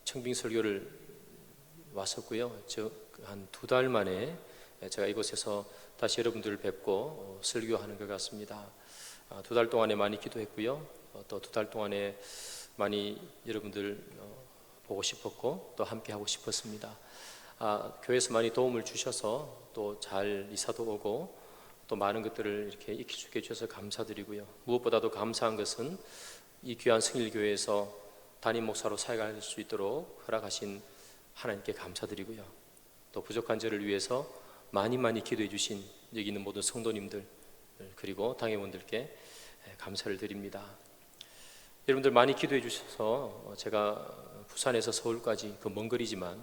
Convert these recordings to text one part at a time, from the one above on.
청빙 설교를 왔었고요. 한 2달 만에 제가 이곳에서 다시 여러분들을 뵙고 설교하는 것 같습니다. 2달 동안에 많이 기도했고요. 또 2달 동안에 많이 여러분들 보고 싶었고 또 함께 하고 싶었습니다. 교회에서 많이 도움을 주셔서 또 잘 이사도 오고 또 많은 것들을 이렇게 익히게 해주셔서 감사드리고요. 무엇보다도 감사한 것은 이 귀한 승일교회에서 담임 목사로 사역할 수 있도록 허락하신 하나님께 감사드리고요. 또 부족한 저를 위해서 많이 기도해 주신 여기 있는 모든 성도님들 그리고 당회원들께 감사를 드립니다. 여러분들 많이 기도해 주셔서 제가 부산에서 서울까지 그 먼 거리지만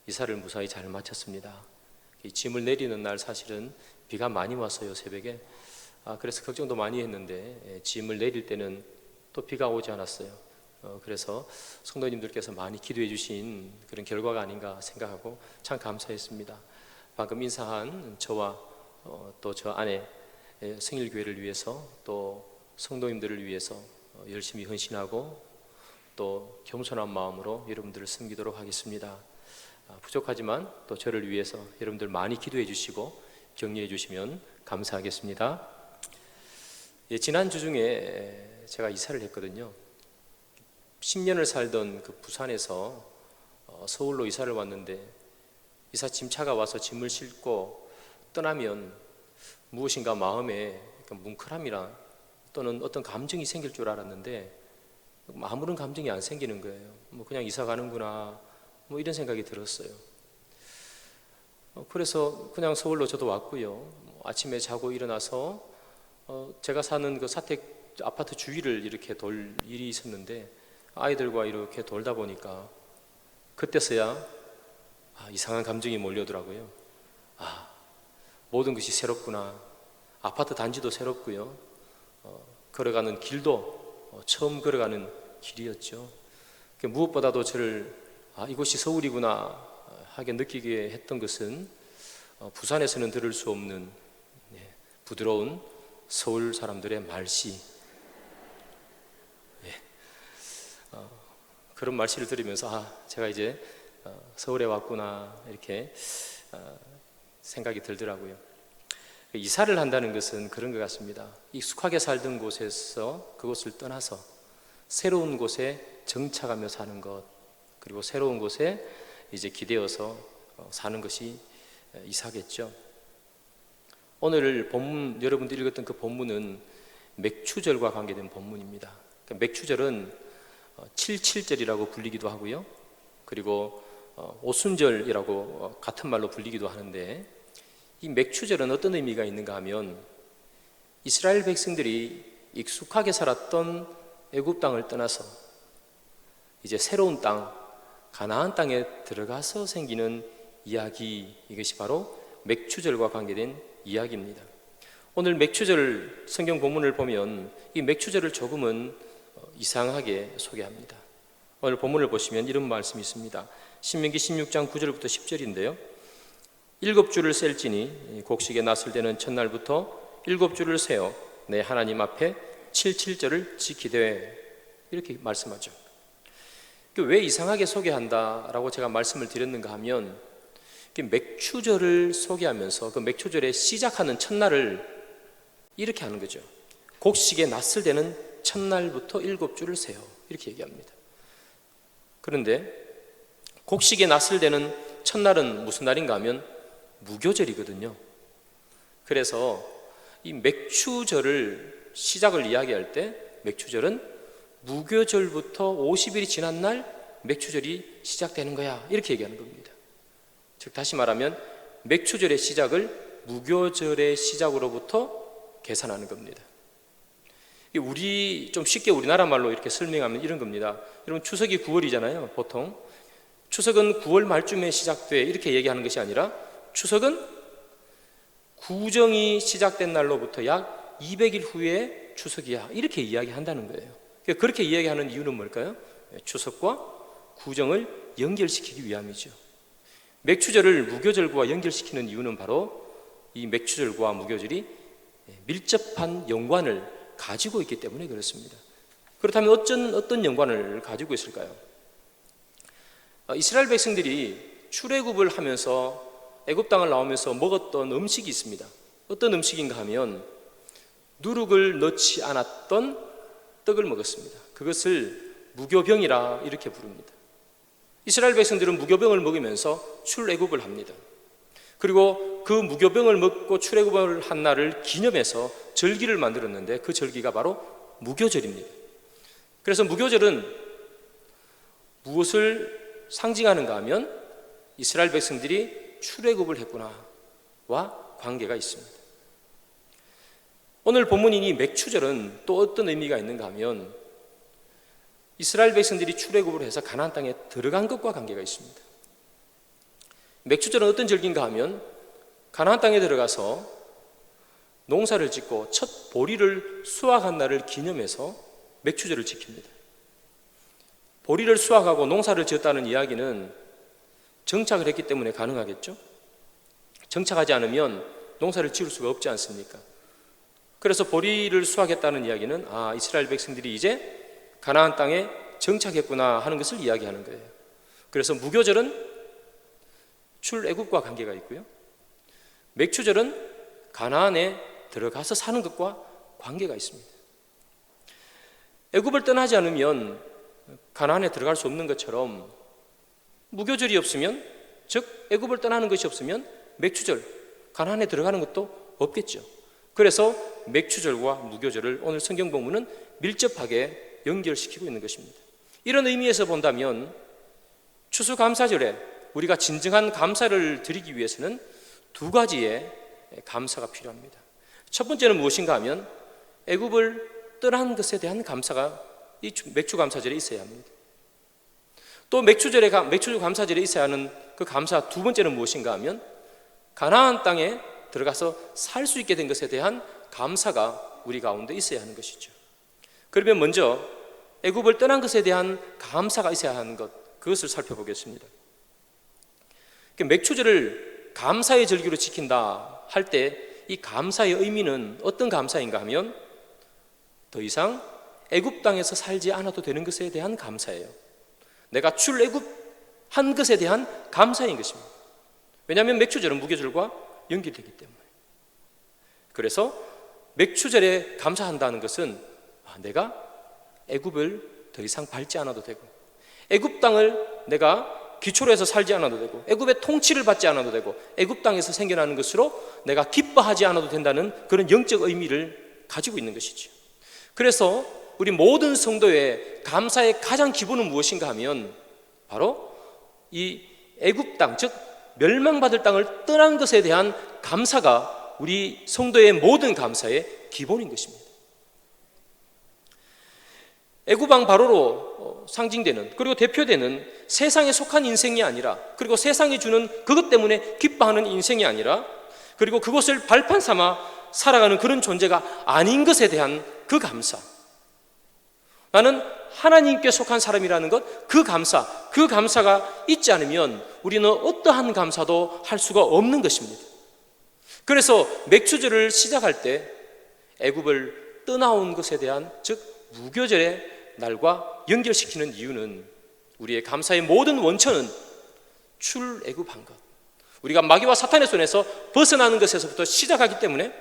이사를 무사히 잘 마쳤습니다. 이 짐을 내리는 날 사실은 비가 많이 왔어요, 새벽에. 그래서 걱정도 많이 했는데 짐을 내릴 때는 또 비가 오지 않았어요. 그래서 성도님들께서 많이 기도해 주신 그런 결과가 아닌가 생각하고 참 감사했습니다. 방금 인사한 저와 또 저 아내 승일교회를 위해서 또 성도님들을 위해서 열심히 헌신하고 또 겸손한 마음으로 여러분들을 섬기도록 하겠습니다. 부족하지만 또 저를 위해서 여러분들 많이 기도해 주시고 격려해 주시면 감사하겠습니다. 지난주 중에 제가 이사를 했거든요. 10년을 살던 그 부산에서 서울로 이사를 왔는데 이사 짐차가 와서 짐을 싣고 떠나면 무엇인가 마음에 뭉클함이나 또는 어떤 감정이 생길 줄 알았는데 아무런 감정이 안 생기는 거예요. 그냥 이사 가는구나 이런 생각이 들었어요. 그래서 그냥 서울로 저도 왔고요. 아침에 자고 일어나서 제가 사는 그 사택 아파트 주위를 이렇게 돌 일이 있었는데 아이들과 이렇게 돌다 보니까 그때서야 이상한 감정이 몰려오더라고요. 모든 것이 새롭구나. 아파트 단지도 새롭고요. 걸어가는 길도 처음 걸어가는 길이었죠. 무엇보다도 저를 이곳이 서울이구나 하게 느끼게 했던 것은 부산에서는 들을 수 없는 부드러운 서울 사람들의 말씨, 그런 말씨를 들으면서 제가 이제 서울에 왔구나 이렇게 생각이 들더라고요. 이사를 한다는 것은 그런 것 같습니다. 익숙하게 살던 곳에서 그곳을 떠나서 새로운 곳에 정착하며 사는 것, 그리고 새로운 곳에 이제 기대어서 사는 것이 이사겠죠. 오늘 본문, 여러분들이 읽었던 그 본문은 맥추절과 관계된 본문입니다. 맥추절은 77절이라고 불리기도 하고요. 그리고 오순절이라고 같은 말로 불리기도 하는데 이 맥추절은 어떤 의미가 있는가 하면 이스라엘 백성들이 익숙하게 살았던 애굽 땅을 떠나서 이제 새로운 땅, 가나안 땅에 들어가서 생기는 이야기, 이것이 바로 맥추절과 관계된 이야기입니다. 오늘 맥추절 성경 본문을 보면 이 맥추절을 조금은 이상하게 소개합니다. 오늘 본문을 보시면 이런 말씀이 있습니다. 신명기 16장 9절부터 10절인데요. 7주를 셀지니 곡식에 났을 때는 첫날부터 7주를 세어 내 하나님 앞에 77절을 지키되, 이렇게 말씀하죠. 왜 이상하게 소개한다라고 제가 말씀을 드렸는가 하면 맥추절을 소개하면서 그 맥추절에 시작하는 첫날을 이렇게 하는 거죠. 곡식에 났을 때는 첫날부터 7주를 세요, 이렇게 얘기합니다. 그런데 곡식에 났을 때는 첫날은 무슨 날인가 하면 무교절이거든요. 그래서 이 맥추절을 시작을 이야기할 때 맥추절은 무교절부터 50일이 지난 날 맥추절이 시작되는 거야, 이렇게 얘기하는 겁니다. 즉 다시 말하면 맥추절의 시작을 무교절의 시작으로부터 계산하는 겁니다. 우리 좀 쉽게 우리나라 말로 이렇게 설명하면 이런 겁니다. 여러분, 추석이 9월이잖아요. 보통 추석은 9월 말쯤에 시작돼, 이렇게 얘기하는 것이 아니라 추석은 구정이 시작된 날로부터 약 200일 후에 추석이야, 이렇게 이야기한다는 거예요. 그렇게 이야기하는 이유는 뭘까요? 추석과 구정을 연결시키기 위함이죠. 맥추절을 무교절과 연결시키는 이유는 바로 이 맥추절과 무교절이 밀접한 연관을 가지고 있기 때문에 그렇습니다. 그렇다면 어떤 연관을 가지고 있을까요? 이스라엘 백성들이 출애굽을 하면서 애굽 땅을 나오면서 먹었던 음식이 있습니다. 어떤 음식인가 하면 누룩을 넣지 않았던 떡을 먹었습니다. 그것을 무교병이라 이렇게 부릅니다. 이스라엘 백성들은 무교병을 먹으면서 출애굽을 합니다. 그리고 그 무교병을 먹고 출애굽을 한 날을 기념해서 절기를 만들었는데 그 절기가 바로 무교절입니다. 그래서 무교절은 무엇을 상징하는가 하면 이스라엘 백성들이 출애굽을 했구나와 관계가 있습니다. 오늘 본문인 이 맥추절은 또 어떤 의미가 있는가 하면 이스라엘 백성들이 출애굽을 해서 가나안 땅에 들어간 것과 관계가 있습니다. 맥추절은 어떤 절기인가 하면 가나안 땅에 들어가서 농사를 짓고 첫 보리를 수확한 날을 기념해서 맥추절을 지킵니다. 보리를 수확하고 농사를 지었다는 이야기는 정착을 했기 때문에 가능하겠죠? 정착하지 않으면 농사를 지을 수가 없지 않습니까? 그래서 보리를 수확했다는 이야기는 이스라엘 백성들이 이제 가나안 땅에 정착했구나 하는 것을 이야기하는 거예요. 그래서 무교절은 출애굽과 관계가 있고요, 맥추절은 가나안에 들어가서 사는 것과 관계가 있습니다. 애굽을 떠나지 않으면 가나안에 들어갈 수 없는 것처럼 무교절이 없으면, 즉 애굽을 떠나는 것이 없으면 맥추절, 가나안에 들어가는 것도 없겠죠. 그래서 맥추절과 무교절을 오늘 성경 본문은 밀접하게 연결시키고 있는 것입니다. 이런 의미에서 본다면 추수감사절에 우리가 진정한 감사를 드리기 위해서는 두 가지의 감사가 필요합니다. 첫 번째는 무엇인가 하면 애굽을 떠난 것에 대한 감사가 이 맥추감사절에 있어야 합니다. 또 맥추감사절에 있어야 하는 그 감사 두 번째는 무엇인가 하면 가나안 땅에 들어가서 살 수 있게 된 것에 대한 감사가 우리 가운데 있어야 하는 것이죠. 그러면 먼저 애굽을 떠난 것에 대한 감사가 있어야 하는 것, 그것을 살펴보겠습니다. 맥추절을 감사의 절기로 지킨다 할 때 이 감사의 의미는 어떤 감사인가 하면 더 이상 애굽 땅에서 살지 않아도 되는 것에 대한 감사예요. 내가 출애굽한 것에 대한 감사인 것입니다. 왜냐하면 맥추절은 무교절과 연결되기 때문에. 그래서 맥추절에 감사한다는 것은 내가 애굽을 더 이상 밟지 않아도 되고, 애굽 땅을 내가 기초로 해서 살지 않아도 되고, 애굽의 통치를 받지 않아도 되고, 애굽 땅에서 생겨나는 것으로 내가 기뻐하지 않아도 된다는 그런 영적 의미를 가지고 있는 것이죠. 그래서 우리 모든 성도의 감사의 가장 기본은 무엇인가 하면 바로 이 애굽 땅, 즉 멸망받을 땅을 떠난 것에 대한 감사가 우리 성도의 모든 감사의 기본인 것입니다. 애굽 왕 바로로 상징되는, 그리고 대표되는 세상에 속한 인생이 아니라, 그리고 세상이 주는 그것 때문에 기뻐하는 인생이 아니라, 그리고 그것을 발판 삼아 살아가는 그런 존재가 아닌 것에 대한 그 감사, 나는 하나님께 속한 사람이라는 것, 그 감사가 있지 않으면 우리는 어떠한 감사도 할 수가 없는 것입니다. 그래서 맥추절을 시작할 때 애굽을 떠나온 것에 대한, 즉 무교절의 날과 연결시키는 이유는 우리의 감사의 모든 원천은 출애굽한 것, 우리가 마귀와 사탄의 손에서 벗어나는 것에서부터 시작하기 때문에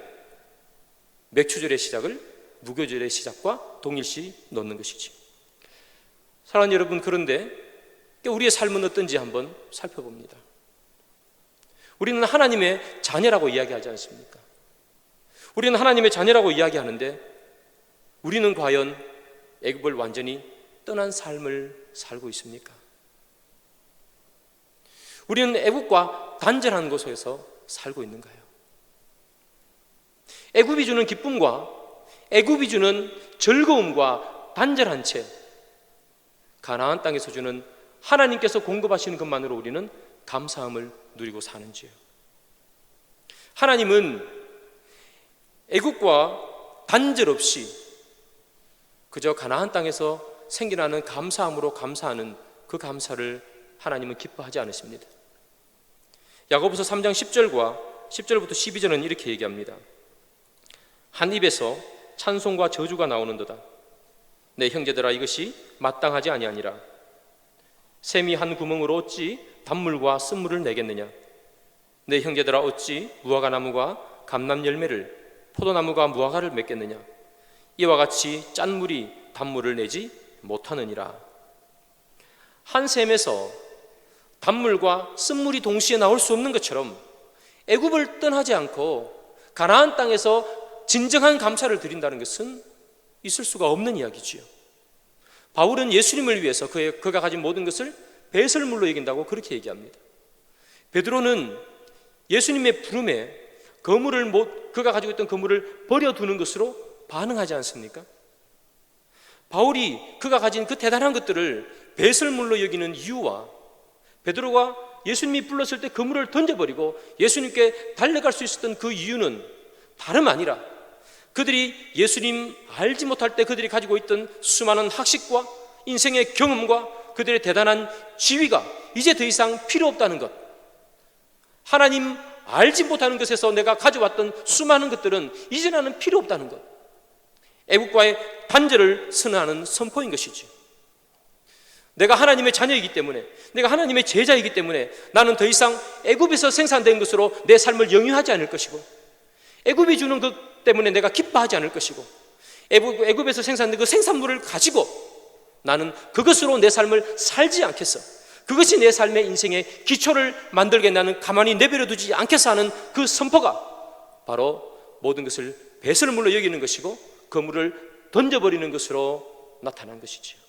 맥추절의 시작을 무교절의 시작과 동일시 놓는 것이지. 사랑하는 여러분, 그런데 우리의 삶은 어떤지 한번 살펴봅니다. 우리는 하나님의 자녀라고 이야기하지 않습니까? 우리는 하나님의 자녀라고 이야기하는데 우리는 과연 애굽을 완전히 떠난 삶을 살고 있습니까? 우리는 애굽과 단절한 곳에서 살고 있는가요? 애굽이 주는 기쁨과 애굽이 주는 즐거움과 단절한 채 가나안 땅에서 주는 하나님께서 공급하시는 것만으로 우리는 감사함을 누리고 사는지요? 하나님은 애굽과 단절 없이 그저 가나안 땅에서 생겨나는 감사함으로 감사하는 그 감사를 하나님은 기뻐하지 않으십니다. 야고보서 3장 10절부터 12절은 이렇게 얘기합니다. 한 입에서 찬송과 저주가 나오는도다. 내 형제들아, 이것이 마땅하지 아니하니라. 샘이 한 구멍으로 어찌 단물과 쓴물을 내겠느냐? 내 형제들아 어찌 무화과 나무가 감람 열매를 포도나무가 무화과를 맺겠느냐? 이와 같이 짠 물이 단물을 내지 못하느니라. 한 샘에서 단물과 쓴물이 동시에 나올 수 없는 것처럼 애굽을 떠나지 않고 가나안 땅에서 진정한 감사를 드린다는 것은 있을 수가 없는 이야기지요. 바울은 예수님을 위해서 그가 가진 모든 것을 배설물로 여긴다고 그렇게 얘기합니다. 베드로는 예수님의 부름에 그가 가지고 있던 거물을 버려두는 것으로 반응하지 않습니까? 바울이 그가 가진 그 대단한 것들을 배설물로 여기는 이유와 베드로가 예수님이 불렀을 때 그물을 던져버리고 예수님께 달려갈 수 있었던 그 이유는 다름 아니라 그들이 예수님 알지 못할 때 그들이 가지고 있던 수많은 학식과 인생의 경험과 그들의 대단한 지위가 이제 더 이상 필요 없다는 것, 하나님 알지 못하는 것에서 내가 가져왔던 수많은 것들은 이제 나는 필요 없다는 것, 애국과의 단절을 선언하는 선포인 것이죠. 내가 하나님의 자녀이기 때문에, 내가 하나님의 제자이기 때문에 나는 더 이상 애굽에서 생산된 것으로 내 삶을 영위하지 않을 것이고, 애굽이 주는 것 때문에 내가 기뻐하지 않을 것이고, 애굽에서 생산된 그 생산물을 가지고 나는 그것으로 내 삶을 살지 않겠어. 그것이 내 삶의 인생의 기초를 만들게 나는 가만히 내버려 두지 않겠어 하는 그 선포가 바로 모든 것을 배설물로 여기는 것이고 그물을 던져버리는 것으로 나타난 것이지요.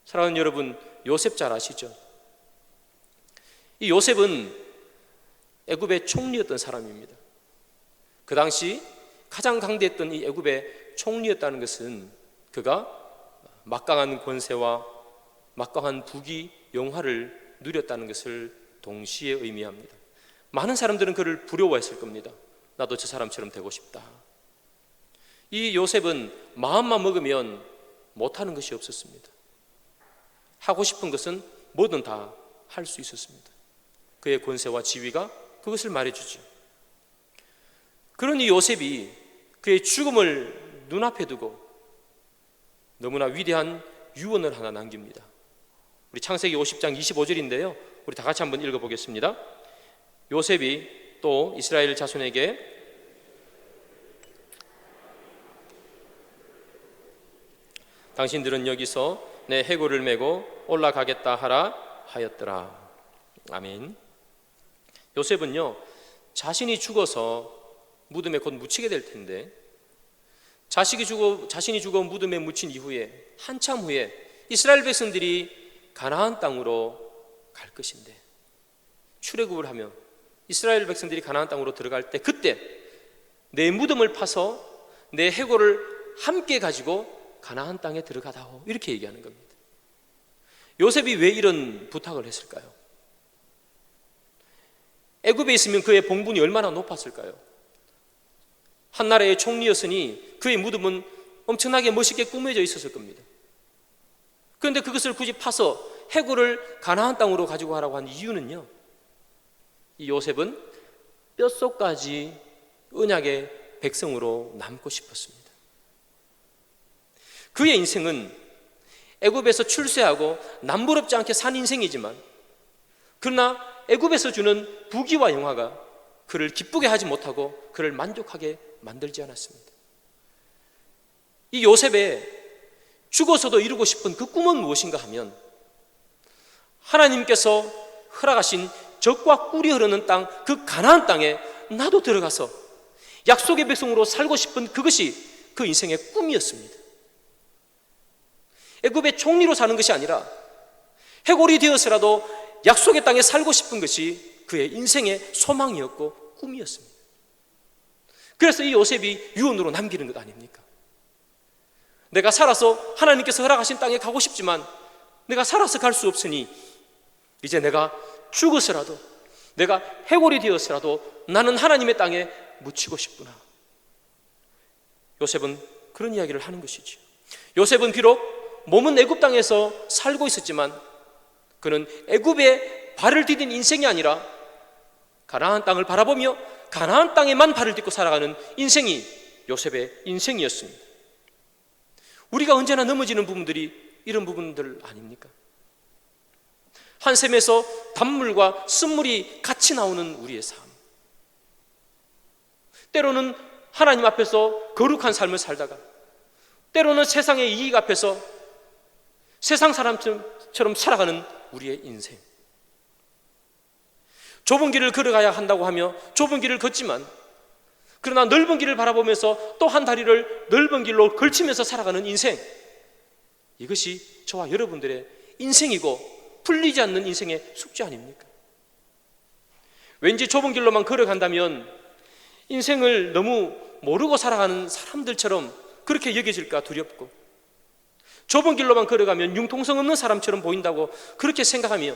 사랑하는 여러분, 요셉 잘 아시죠? 이 요셉은 애굽의 총리였던 사람입니다. 그 당시 가장 강대했던 이 애굽의 총리였다는 것은 그가 막강한 권세와 막강한 부귀 영화를 누렸다는 것을 동시에 의미합니다. 많은 사람들은 그를 부러워했을 겁니다. 나도 저 사람처럼 되고 싶다. 이 요셉은 마음만 먹으면 못하는 것이 없었습니다. 하고 싶은 것은 뭐든 다 할 수 있었습니다. 그의 권세와 지위가 그것을 말해주죠. 그런 이 요셉이 그의 죽음을 눈앞에 두고 너무나 위대한 유언을 하나 남깁니다. 우리 창세기 50장 25절인데요 우리 다 같이 한번 읽어보겠습니다. 요셉이 또 이스라엘 자손에게 당신들은 여기서 내 해골을 메고 올라가겠다 하라 하였더라. 아멘. 요셉은요 자신이 죽어서 무덤에 곧 묻히게 될 텐데 자신이 죽어 무덤에 묻힌 이후에 한참 후에 이스라엘 백성들이 가나안 땅으로 갈 것인데 출애굽을 하며 이스라엘 백성들이 가나안 땅으로 들어갈 때 그때 내 무덤을 파서 내 해골을 함께 가지고 가나안 땅에 들어가다오 이렇게 얘기하는 겁니다. 요셉이 왜 이런 부탁을 했을까요? 애굽에 있으면 그의 봉분이 얼마나 높았을까요? 한 나라의 총리였으니 그의 무덤은 엄청나게 멋있게 꾸며져 있었을 겁니다. 그런데 그것을 굳이 파서 해골을 가나안 땅으로 가지고 가라고 한 이유는요, 이 요셉은 뼛속까지 언약의 백성으로 남고 싶었습니다. 그의 인생은 애굽에서 출세하고 남부럽지 않게 산 인생이지만 그러나 애굽에서 주는 부귀와 영화가 그를 기쁘게 하지 못하고 그를 만족하게 만들지 않았습니다. 이 요셉의 죽어서도 이루고 싶은 그 꿈은 무엇인가 하면 하나님께서 허락하신 젖과 꿀이 흐르는 땅, 그 가나안 땅에 나도 들어가서 약속의 백성으로 살고 싶은 그것이 그 인생의 꿈이었습니다. 애굽의 총리로 사는 것이 아니라 해골이 되어서라도 약속의 땅에 살고 싶은 것이 그의 인생의 소망이었고 꿈이었습니다. 그래서 이 요셉이 유언으로 남기는 것 아닙니까? 내가 살아서 하나님께서 허락하신 땅에 가고 싶지만 내가 살아서 갈 수 없으니 이제 내가 죽어서라도 내가 해골이 되어서라도 나는 하나님의 땅에 묻히고 싶구나. 요셉은 그런 이야기를 하는 것이죠. 요셉은 비록 몸은 애굽 땅에서 살고 있었지만 그는 애굽에 발을 디딘 인생이 아니라 가나안 땅을 바라보며 가나안 땅에만 발을 딛고 살아가는 인생이 요셉의 인생이었습니다. 우리가 언제나 넘어지는 부분들이 이런 부분들 아닙니까? 한 샘에서 단물과 쓴물이 같이 나오는 우리의 삶. 때로는 하나님 앞에서 거룩한 삶을 살다가, 때로는 세상의 이익 앞에서 세상 사람처럼 살아가는 우리의 인생. 좁은 길을 걸어가야 한다고 하며 좁은 길을 걷지만, 그러나 넓은 길을 바라보면서 또 한 다리를 넓은 길로 걸치면서 살아가는 인생. 이것이 저와 여러분들의 인생이고 풀리지 않는 인생의 숙제 아닙니까? 왠지 좁은 길로만 걸어간다면 인생을 너무 모르고 살아가는 사람들처럼 그렇게 여겨질까 두렵고, 좁은 길로만 걸어가면 융통성 없는 사람처럼 보인다고 그렇게 생각하며,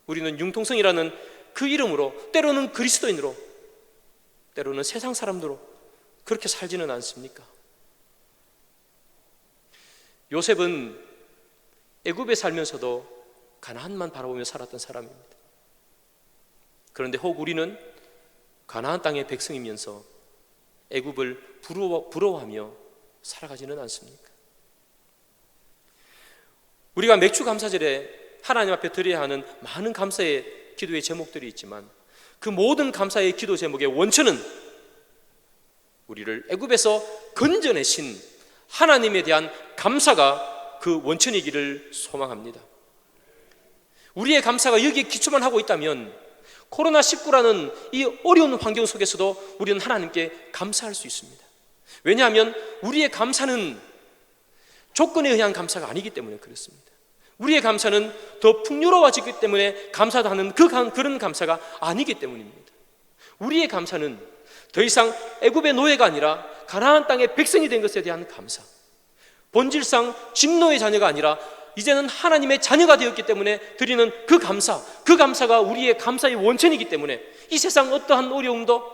우리는 융통성이라는 그 이름으로 때로는 그리스도인으로, 때로는 세상 사람들로 그렇게 살지는 않습니까? 요셉은 애굽에 살면서도 가나안만 바라보며 살았던 사람입니다. 그런데 혹 우리는 가나안 땅의 백성이면서 애굽을 부러워하며 살아가지는 않습니까? 우리가 맥주 감사절에 하나님 앞에 드려야 하는 많은 감사의 기도의 제목들이 있지만, 그 모든 감사의 기도 제목의 원천은 우리를 애굽에서 건져내신 하나님에 대한 감사가 그 원천이기를 소망합니다. 우리의 감사가 여기에 기초만 하고 있다면 코로나19라는 이 어려운 환경 속에서도 우리는 하나님께 감사할 수 있습니다. 왜냐하면 우리의 감사는 조건에 의한 감사가 아니기 때문에 그렇습니다. 우리의 감사는 더 풍요로워지기 때문에 감사하는 그런 감사가 아니기 때문입니다. 우리의 감사는 더 이상 애굽의 노예가 아니라 가나안 땅의 백성이 된 것에 대한 감사, 본질상 진노의 자녀가 아니라 이제는 하나님의 자녀가 되었기 때문에 드리는 그 감사가 우리의 감사의 원천이기 때문에 이 세상 어떠한 어려움도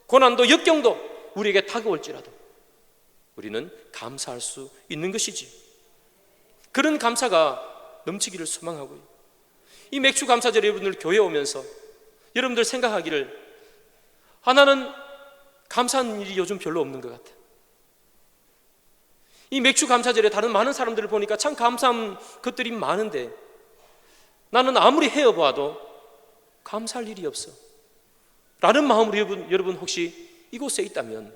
고난도 역경도 우리에게 다가올지라도 우리는 감사할 수 있는 것이지. 그런 감사가 넘치기를 소망하고요. 이 맥주 감사절에 여러분들 교회 오면서 여러분들 생각하기를, 나는 감사하는 일이 요즘 별로 없는 것 같아. 이 맥주 감사절에 다른 많은 사람들을 보니까 참 감사한 것들이 많은데 나는 아무리 헤어봐도 감사할 일이 없어 라는 마음으로 여러분 혹시 이곳에 있다면,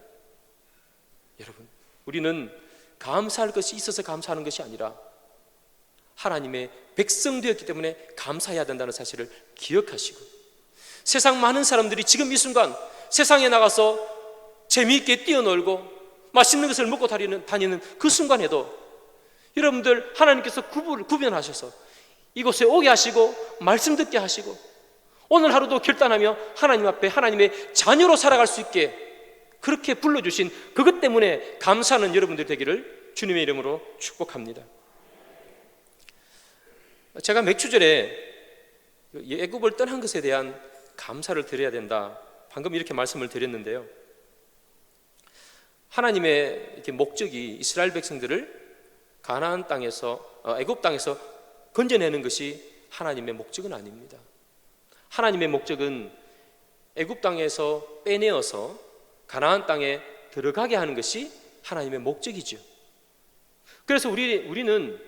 여러분, 우리는 감사할 것이 있어서 감사하는 것이 아니라 하나님의 백성 되었기 때문에 감사해야 된다는 사실을 기억하시고, 세상 많은 사람들이 지금 이 순간 세상에 나가서 재미있게 뛰어놀고 맛있는 것을 먹고 다니는 그 순간에도 여러분들 하나님께서 구별하셔서 이곳에 오게 하시고 말씀 듣게 하시고 오늘 하루도 결단하며 하나님 앞에 하나님의 자녀로 살아갈 수 있게 그렇게 불러주신 그것 때문에 감사하는 여러분들 되기를 주님의 이름으로 축복합니다. 제가 맥주절에 애굽을 떠난 것에 대한 감사를 드려야 된다, 방금 이렇게 말씀을 드렸는데요, 하나님의 이렇게 목적이 이스라엘 백성들을 가나안 땅에서 애굽 땅에서 건져내는 것이 하나님의 목적은 아닙니다. 하나님의 목적은 애굽 땅에서 빼내어서 가나안 땅에 들어가게 하는 것이 하나님의 목적이죠. 그래서 우리는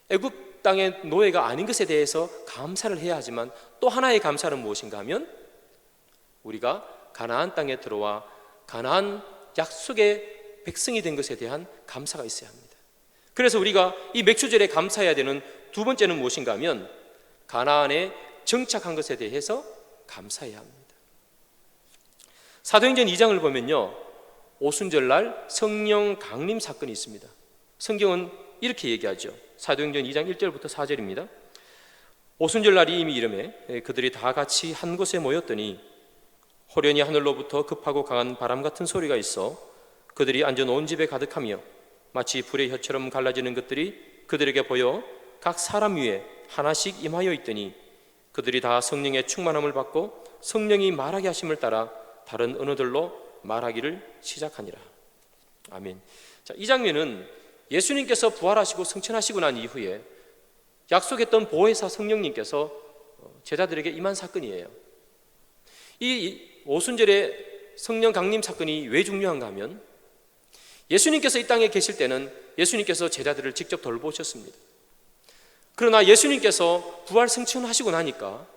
애굽 땅의 노예가 아닌 것에 대해서 감사를 해야 하지만, 또 하나의 감사는 무엇인가 하면 우리가 가나안 땅에 들어와 가나안 약속의 백성이 된 것에 대한 감사가 있어야 합니다. 그래서 우리가 이 맥주절에 감사해야 되는 두 번째는 무엇인가 하면 가나안에 정착한 것에 대해서 감사해야 합니다. 사도행전 2장을 보면요, 오순절날 성령 강림 사건이 있습니다. 성경은 이렇게 얘기하죠. 사도행전 2장 1절부터 4절입니다. 오순절날이 이미 이르매 그들이 다 같이 한 곳에 모였더니 호련히 하늘로부터 급하고 강한 바람 같은 소리가 있어 그들이 앉아놓은 집에 가득하며 마치 불의 혀처럼 갈라지는 것들이 그들에게 보여 각 사람 위에 하나씩 임하여 있더니 그들이 다 성령의 충만함을 받고 성령이 말하게 하심을 따라 다른 언어들로 말하기를 시작하니라. 아멘. 자, 이 장면은 예수님께서 부활하시고 승천하시고 난 이후에 약속했던 보혜사 성령님께서 제자들에게 임한 사건이에요. 이 오순절의 성령 강림 사건이 왜 중요한가 하면 예수님께서 이 땅에 계실 때는 예수님께서 제자들을 직접 돌보셨습니다. 그러나 예수님께서 부활 승천하시고 나니까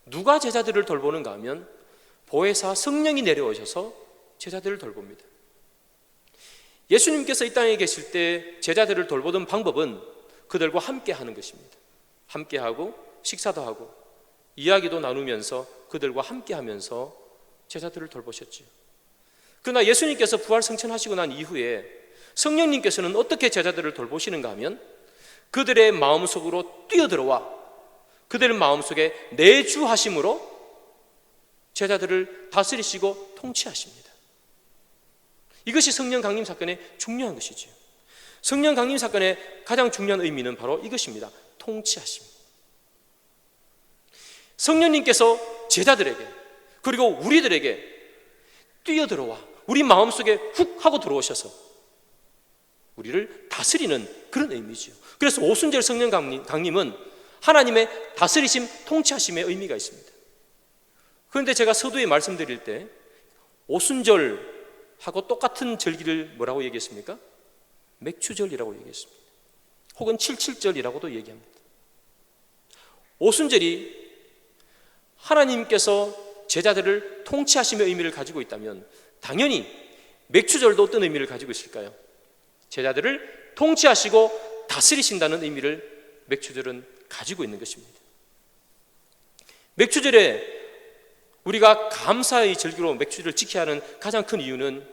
누가 제자들을 돌보는가 하면 보혜사 성령이 내려오셔서 제자들을 돌봅니다. 예수님께서 이 땅에 계실 때 제자들을 돌보던 방법은 그들과 함께 하는 것입니다. 함께 하고 식사도 하고 이야기도 나누면서 그들과 함께 하면서 제자들을 돌보셨죠. 그러나 예수님께서 부활 승천하시고 난 이후에 성령님께서는 어떻게 제자들을 돌보시는가 하면 그들의 마음속으로 뛰어들어와 그들의 마음속에 내주하심으로 제자들을 다스리시고 통치하십니다. 이것이 성령 강림 사건의 중요한 것이죠. 성령 강림 사건의 가장 중요한 의미는 바로 이것입니다. 통치하심. 성령님께서 제자들에게 그리고 우리들에게 뛰어들어와 우리 마음속에 훅 하고 들어오셔서 우리를 다스리는 그런 의미죠. 그래서 오순절 성령 강림은 하나님의 다스리심, 통치하심의 의미가 있습니다. 그런데 제가 서두에 말씀드릴 때 오순절하고 똑같은 절기를 뭐라고 얘기했습니까? 맥추절이라고 얘기했습니다. 혹은 칠칠절이라고도 얘기합니다. 오순절이 하나님께서 제자들을 통치하심의 의미를 가지고 있다면 당연히 맥추절도 어떤 의미를 가지고 있을까요? 제자들을 통치하시고 다스리신다는 의미를 맥추절은 가지고 있는 것입니다. 맥추절에 우리가 감사의 절기로 맥추절을 지켜야 하는 가장 큰 이유는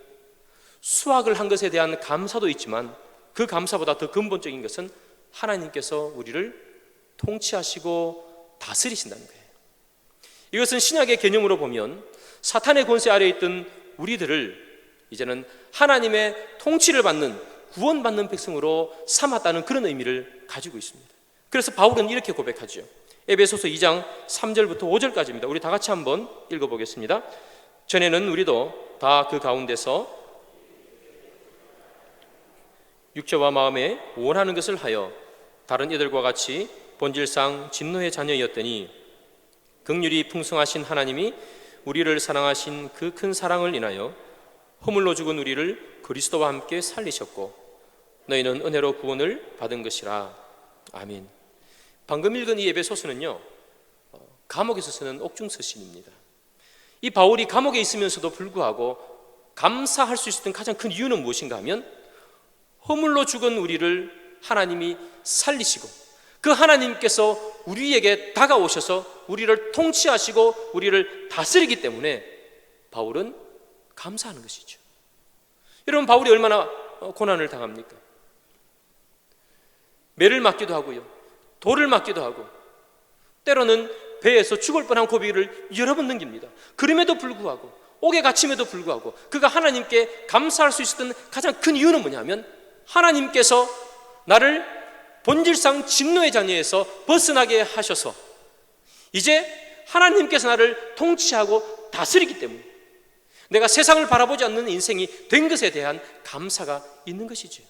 수확을 한 것에 대한 감사도 있지만 그 감사보다 더 근본적인 것은 하나님께서 우리를 통치하시고 다스리신다는 거예요. 이것은 신약의 개념으로 보면 사탄의 권세 아래에 있던 우리들을 이제는 하나님의 통치를 받는 구원받는 백성으로 삼았다는 그런 의미를 가지고 있습니다. 그래서 바울은 이렇게 고백하죠. 에베소서 2장 3절부터 5절까지입니다. 우리 다 같이 한번 읽어보겠습니다. 전에는 우리도 다 그 가운데서 육체와 마음에 원하는 것을 하여 다른 이들과 같이 본질상 진노의 자녀였더니 긍휼이 풍성하신 하나님이 우리를 사랑하신 그 큰 사랑을 인하여 허물로 죽은 우리를 그리스도와 함께 살리셨고 너희는 은혜로 구원을 받은 것이라. 아멘. 방금 읽은 이 에베소서는요, 감옥에서 쓰는 옥중서신입니다. 이 바울이 감옥에 있으면서도 불구하고 감사할 수 있었던 가장 큰 이유는 무엇인가 하면 허물로 죽은 우리를 하나님이 살리시고 그 하나님께서 우리에게 다가오셔서 우리를 통치하시고 우리를 다스리기 때문에 바울은 감사하는 것이죠. 여러분, 바울이 얼마나 고난을 당합니까? 매를 맞기도 하고요, 돌을 맞기도 하고, 때로는 배에서 죽을 뻔한 고비를 여러 번 넘깁니다. 그럼에도 불구하고, 옥에 갇힘에도 불구하고 그가 하나님께 감사할 수 있었던 가장 큰 이유는 뭐냐면 하나님께서 나를 본질상 진노의 자녀에서 벗어나게 하셔서 이제 하나님께서 나를 통치하고 다스리기 때문에 내가 세상을 바라보지 않는 인생이 된 것에 대한 감사가 있는 것이죠.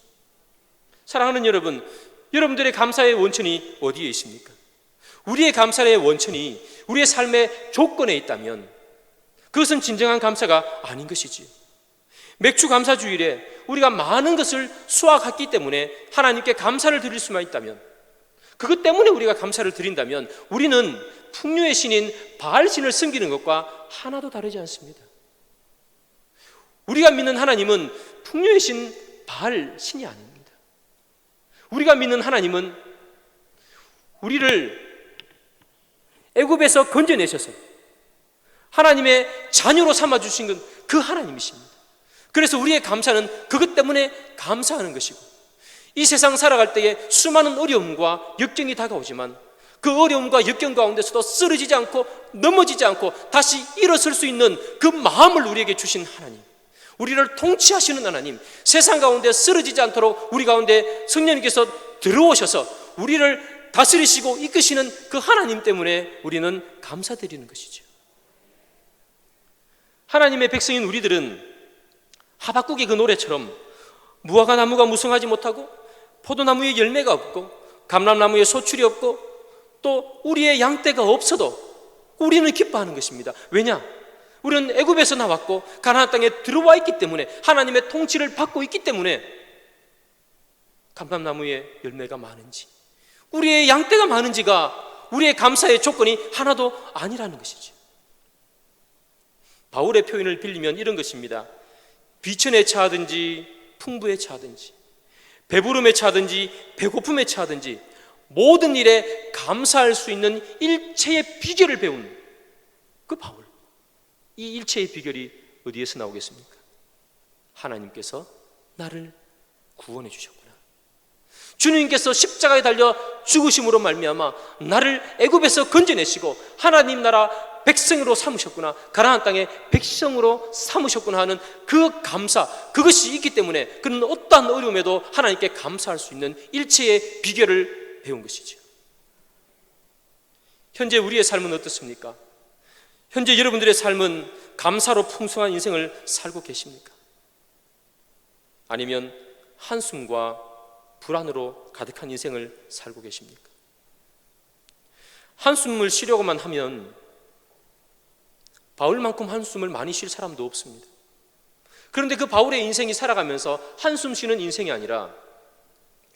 사랑하는 여러분, 여러분들의 감사의 원천이 어디에 있습니까? 우리의 감사의 원천이 우리의 삶의 조건에 있다면 그것은 진정한 감사가 아닌 것이지. 맥주 감사주일에 우리가 많은 것을 수확했기 때문에 하나님께 감사를 드릴 수만 있다면, 그것 때문에 우리가 감사를 드린다면 우리는 풍류의 신인 바알신을 섬기는 것과 하나도 다르지 않습니다. 우리가 믿는 하나님은 풍류의 신 바알신이 아닙니다. 우리가 믿는 하나님은 우리를 애굽에서 건져내셔서 하나님의 자녀로 삼아주신 그 하나님이십니다. 그래서 우리의 감사는 그것 때문에 감사하는 것이고, 이 세상 살아갈 때에 수많은 어려움과 역경이 다가오지만 그 어려움과 역경 가운데서도 쓰러지지 않고 넘어지지 않고 다시 일어설 수 있는 그 마음을 우리에게 주신 하나님, 우리를 통치하시는 하나님, 세상 가운데 쓰러지지 않도록 우리 가운데 성령님께서 들어오셔서 우리를 다스리시고 이끄시는 그 하나님 때문에 우리는 감사드리는 것이죠. 하나님의 백성인 우리들은 하박국의 그 노래처럼 무화과 나무가 무성하지 못하고 포도나무에 열매가 없고 감람나무에 소출이 없고 또 우리의 양떼가 없어도 우리는 기뻐하는 것입니다. 왜냐? 우리는 애굽에서 나왔고 가나안 땅에 들어와 있기 때문에, 하나님의 통치를 받고 있기 때문에 감람나무에 열매가 많은지, 우리의 양떼가 많은지가 우리의 감사의 조건이 하나도 아니라는 것이죠. 바울의 표현을 빌리면 이런 것입니다. 비천에 차든지 풍부에 차든지 배부름에 차든지 배고픔에 차든지 모든 일에 감사할 수 있는 일체의 비결을 배운 그 바울, 이 일체의 비결이 어디에서 나오겠습니까? 하나님께서 나를 구원해 주셨구나. 주님께서 십자가에 달려 죽으심으로 말미암아 나를 애굽에서 건져내시고 하나님 나라 백성으로 삼으셨구나, 가나안 땅의 백성으로 삼으셨구나 하는 그 감사, 그것이 있기 때문에 그는 어떠한 어려움에도 하나님께 감사할 수 있는 일체의 비결을 배운 것이죠. 현재 우리의 삶은 어떻습니까? 현재 여러분들의 삶은 감사로 풍성한 인생을 살고 계십니까? 아니면 한숨과 불안으로 가득한 인생을 살고 계십니까? 한숨을 쉬려고만 하면 바울만큼 한숨을 많이 쉴 사람도 없습니다. 그런데 그 바울의 인생이 살아가면서 한숨 쉬는 인생이 아니라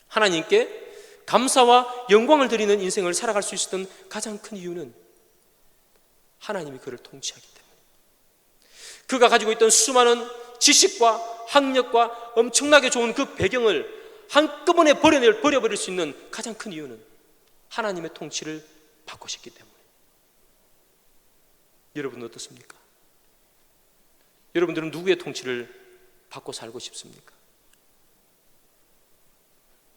하나님께 감사와 영광을 드리는 인생을 살아갈 수 있었던 가장 큰 이유는 하나님이 그를 통치하기 때문에, 그가 가지고 있던 수많은 지식과 학력과 엄청나게 좋은 그 배경을 한꺼번에 버려버릴 수 있는 가장 큰 이유는 하나님의 통치를 받고 싶기 때문에. 여러분은 어떻습니까? 여러분들은 누구의 통치를 받고 살고 싶습니까?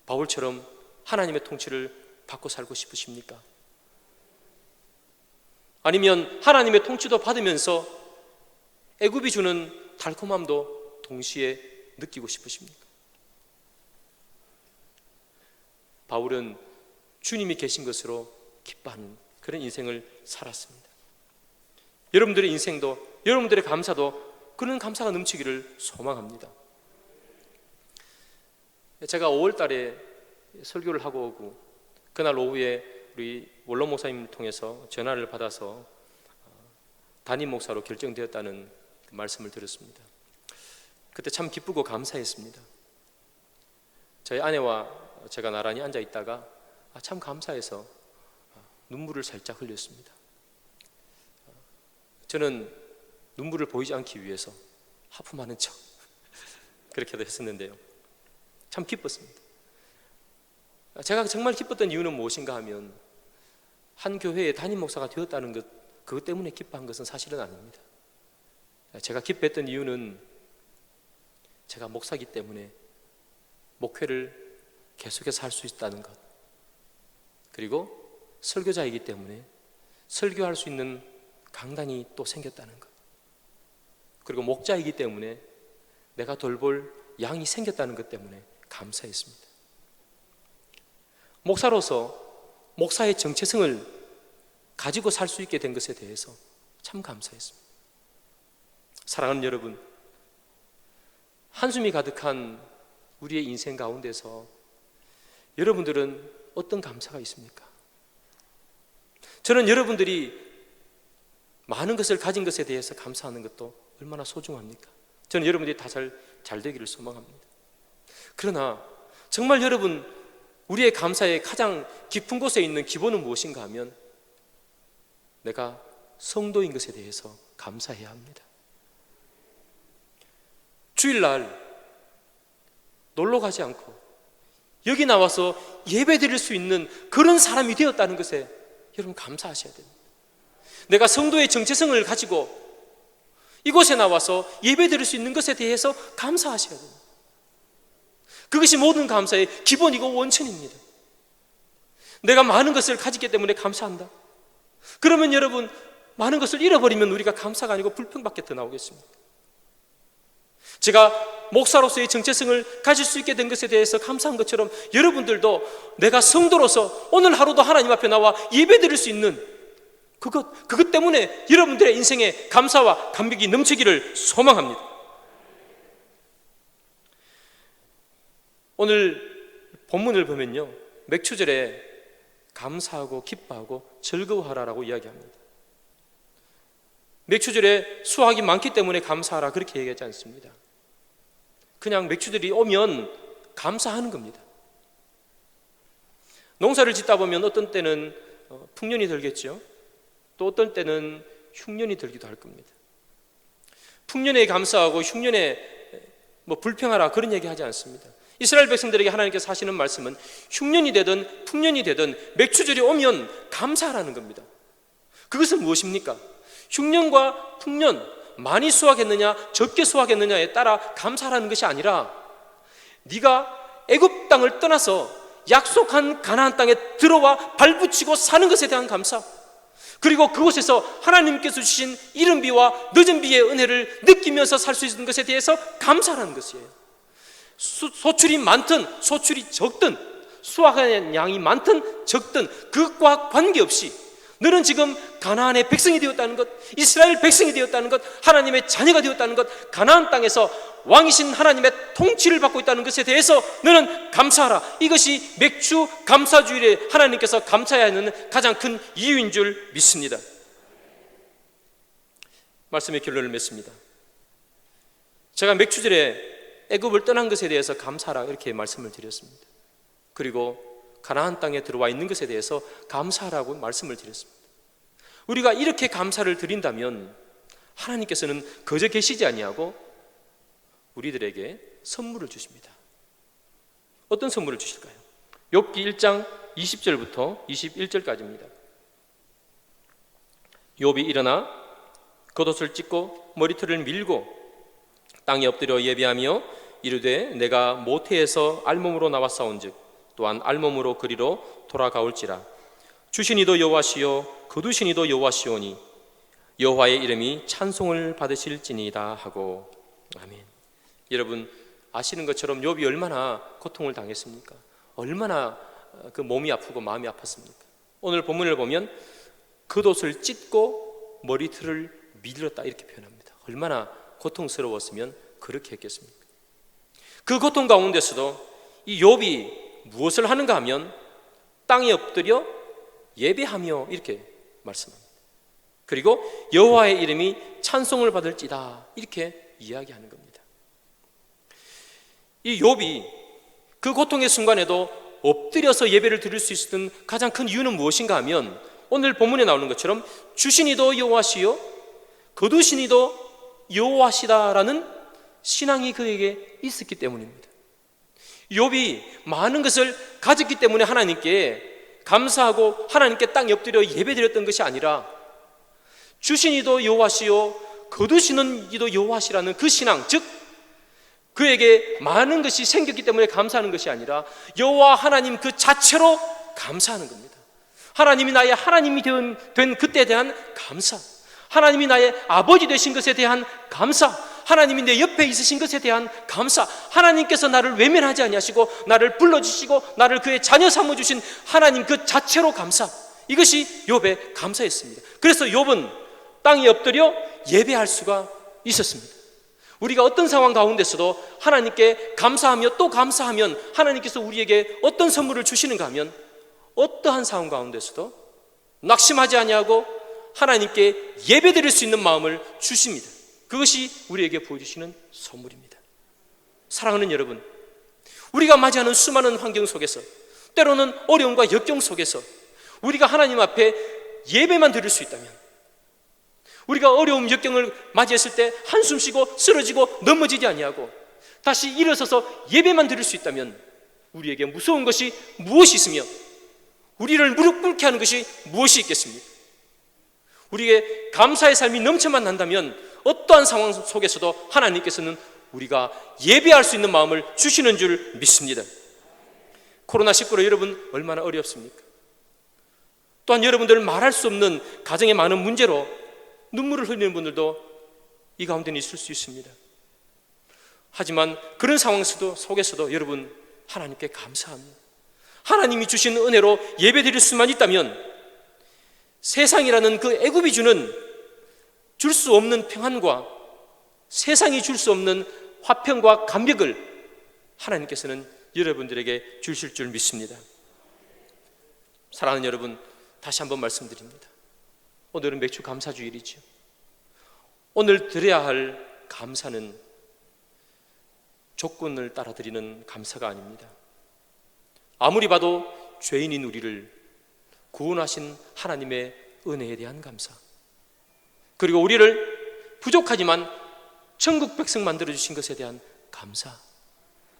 바울처럼 하나님의 통치를 받고 살고 싶으십니까? 아니면 하나님의 통치도 받으면서 애굽이 주는 달콤함도 동시에 느끼고 싶으십니까? 바울은 주님이 계신 것으로 기뻐하는 그런 인생을 살았습니다. 여러분들의 인생도, 여러분들의 감사도 그런 감사가 넘치기를 소망합니다. 제가 5월 달에 설교를 하고 오고 그날 오후에 우리 원로 목사님을 통해서 전화를 받아서 담임 목사로 결정되었다는 말씀을 들었습니다. 그때 참 기쁘고 감사했습니다. 저희 아내와 제가 나란히 앉아 있다가 참 감사해서 눈물을 살짝 흘렸습니다. 저는 눈물을 보이지 않기 위해서 하품하는 척 그렇게도 했었는데요, 참 기뻤습니다. 제가 정말 기뻤던 이유는 무엇인가 하면 한 교회의 담임 목사가 되었다는 것, 그것 때문에 기뻐한 것은 사실은 아닙니다. 제가 기뻐했던 이유는 제가 목사이기 때문에 목회를 계속해서 할 수 있다는 것, 그리고 설교자이기 때문에 설교할 수 있는 강단이 또 생겼다는 것, 그리고 목자이기 때문에 내가 돌볼 양이 생겼다는 것 때문에 감사했습니다. 목사로서 목사의 정체성을 가지고 살 수 있게 된 것에 대해서 참 감사했습니다. 사랑하는 여러분, 한숨이 가득한 우리의 인생 가운데서 여러분들은 어떤 감사가 있습니까? 저는 여러분들이 많은 것을 가진 것에 대해서 감사하는 것도 얼마나 소중합니까? 저는 여러분들이 다 잘 되기를 소망합니다. 그러나 정말 여러분, 우리의 감사의 가장 깊은 곳에 있는 기본은 무엇인가 하면 내가 성도인 것에 대해서 감사해야 합니다. 주일날 놀러 가지 않고 여기 나와서 예배 드릴 수 있는 그런 사람이 되었다는 것에 여러분 감사하셔야 됩니다. 내가 성도의 정체성을 가지고 이곳에 나와서 예배 드릴 수 있는 것에 대해서 감사하셔야 됩니다. 그것이 모든 감사의 기본이고 원천입니다. 내가 많은 것을 가지기 때문에 감사한다. 그러면 여러분, 많은 것을 잃어버리면 우리가 감사가 아니고 불평밖에 더 나오겠습니다. 제가 목사로서의 정체성을 가질 수 있게 된 것에 대해서 감사한 것처럼 여러분들도 내가 성도로서 오늘 하루도 하나님 앞에 나와 예배 드릴 수 있는 그것 때문에 여러분들의 인생에 감사와 감격이 넘치기를 소망합니다. 오늘 본문을 보면요, 맥추절에 감사하고 기뻐하고 즐거워하라라고 이야기합니다. 맥추절에 수확이 많기 때문에 감사하라 그렇게 얘기하지 않습니다. 그냥 맥추절이 오면 감사하는 겁니다. 농사를 짓다 보면 어떤 때는 풍년이 들겠죠. 또 어떤 때는 흉년이 들기도 할 겁니다. 풍년에 감사하고 흉년에 불평하라 그런 얘기 하지 않습니다. 이스라엘 백성들에게 하나님께서 하시는 말씀은 흉년이 되든 풍년이 되든 맥추절이 오면 감사하라는 겁니다. 그것은 무엇입니까? 흉년과 풍년, 많이 수확했느냐 적게 수확했느냐에 따라 감사하라는 것이 아니라 네가 애굽 땅을 떠나서 약속한 가나안 땅에 들어와 발붙이고 사는 것에 대한 감사, 그리고 그곳에서 하나님께서 주신 이른 비와 늦은 비의 은혜를 느끼면서 살 수 있는 것에 대해서 감사하라는 것이에요. 소출이 많든 소출이 적든, 수확한 양이 많든 적든 그것과 관계없이 너는 지금 가나안의 백성이 되었다는 것, 이스라엘 백성이 되었다는 것, 하나님의 자녀가 되었다는 것, 가나안 땅에서 왕이신 하나님의 통치를 받고 있다는 것에 대해서 너는 감사하라. 이것이 맥주 감사주일에 하나님께서 감사해야 하는 가장 큰 이유인 줄 믿습니다. 말씀의 결론을 맺습니다. 제가 맥주절에 애굽을 떠난 것에 대해서 감사하라 이렇게 말씀을 드렸습니다. 그리고 가나안 땅에 들어와 있는 것에 대해서 감사하라고 말씀을 드렸습니다. 우리가 이렇게 감사를 드린다면 하나님께서는 거저 계시지 아니하고 우리들에게 선물을 주십니다. 어떤 선물을 주실까요? 욥기 1장 20절부터 21절까지입니다. 욥이 일어나 겉옷을 찢고 머리털을 밀고 땅에 엎드려 예배하며 이르되 내가 모태에서 알몸으로 나왔사온즉 또한 알몸으로 그리로 돌아가올지라. 주신 이도 여호와시요 거두신 이도 여호와시오니 여호와의 이름이 찬송을 받으실지니이다 하고. 아멘. 여러분 아시는 것처럼 욥이 얼마나 고통을 당했습니까? 얼마나 그 몸이 아프고 마음이 아팠습니까? 오늘 본문을 보면 겉옷을 찢고 머리털을 밀었다 이렇게 표현합니다. 얼마나 고통스러웠으면 그렇게 했겠습니까? 그 고통 가운데서도 이 욥이 무엇을 하는가 하면 땅에 엎드려 예배하며 이렇게 말씀합니다. 그리고 여호와의 이름이 찬송을 받을지다 이렇게 이야기하는 겁니다. 이 욥이 그 고통의 순간에도 엎드려서 예배를 드릴 수 있었던 가장 큰 이유는 무엇인가 하면 오늘 본문에 나오는 것처럼 주신 이도 여호와시요 거두신 이도 여호와시다라는 신앙이 그에게 있었기 때문입니다. 욥이 많은 것을 가졌기 때문에 하나님께 감사하고 하나님께 땅에 엎드려 예배드렸던 것이 아니라 주신 이도 여호와시요 거두시는 이도 여호와시라는 그 신앙, 즉 그에게 많은 것이 생겼기 때문에 감사하는 것이 아니라 여호와 하나님 그 자체로 감사하는 겁니다. 하나님이 나의 하나님이 된 그때에 대한 감사, 하나님이 나의 아버지 되신 것에 대한 감사, 하나님이 내 옆에 있으신 것에 대한 감사, 하나님께서 나를 외면하지 아니하시고 나를 불러주시고 나를 그의 자녀 삼아주신 하나님 그 자체로 감사, 이것이 욥의 감사였습니다. 그래서 욥은 땅에 엎드려 예배할 수가 있었습니다. 우리가 어떤 상황 가운데서도 하나님께 감사하며 또 감사하면 하나님께서 우리에게 어떤 선물을 주시는가 하면 어떠한 상황 가운데서도 낙심하지 아니하고 하나님께 예배드릴 수 있는 마음을 주십니다. 그것이 우리에게 보여주시는 선물입니다. 사랑하는 여러분, 우리가 맞이하는 수많은 환경 속에서, 때로는 어려움과 역경 속에서 우리가 하나님 앞에 예배만 드릴 수 있다면, 우리가 어려움 역경을 맞이했을 때 한숨 쉬고 쓰러지고 넘어지지 아니하고 다시 일어서서 예배만 드릴 수 있다면 우리에게 무서운 것이 무엇이 있으며 우리를 무릎 꿇게 하는 것이 무엇이 있겠습니까? 우리의 감사의 삶이 넘쳐만 난다면 어떠한 상황 속에서도 하나님께서는 우리가 예배할 수 있는 마음을 주시는 줄 믿습니다. 코로나19로 여러분 얼마나 어렵습니까? 또한 여러분들 말할 수 없는 가정의 많은 문제로 눈물을 흘리는 분들도 이 가운데는 있을 수 있습니다. 하지만 그런 상황 속에서도 여러분 하나님께 감사합니다. 하나님이 주신 은혜로 예배드릴 수만 있다면 세상이라는 그 애굽이 줄 수 없는 평안과 세상이 줄 수 없는 화평과 감격을 하나님께서는 여러분들에게 주실 줄 믿습니다. 사랑하는 여러분, 다시 한번 말씀드립니다. 오늘은 맥주 감사주일이죠. 오늘 드려야 할 감사는 조건을 따라 드리는 감사가 아닙니다. 아무리 봐도 죄인인 우리를 구원하신 하나님의 은혜에 대한 감사, 그리고 우리를 부족하지만 천국 백성 만들어주신 것에 대한 감사,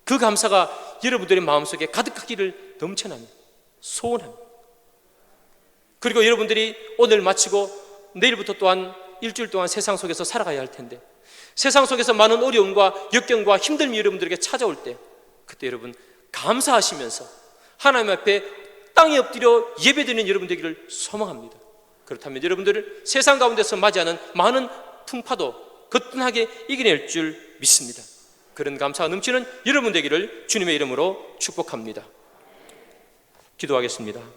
그 감사가 여러분들의 마음속에 가득하기를 넘쳐납니다. 소원합니다. 그리고 여러분들이 오늘 마치고 내일부터 또한 일주일 동안 세상 속에서 살아가야 할 텐데, 세상 속에서 많은 어려움과 역경과 힘듦이 여러분들에게 찾아올 때, 그때 여러분 감사하시면서 하나님 앞에 땅에 엎드려 예배드리는 여러분 되기를 소망합니다. 그렇다면 여러분들을 세상 가운데서 맞이하는 많은 풍파도 거뜬하게 이겨낼 줄 믿습니다. 그런 감사가 넘치는 여러분 되기를 주님의 이름으로 축복합니다. 기도하겠습니다.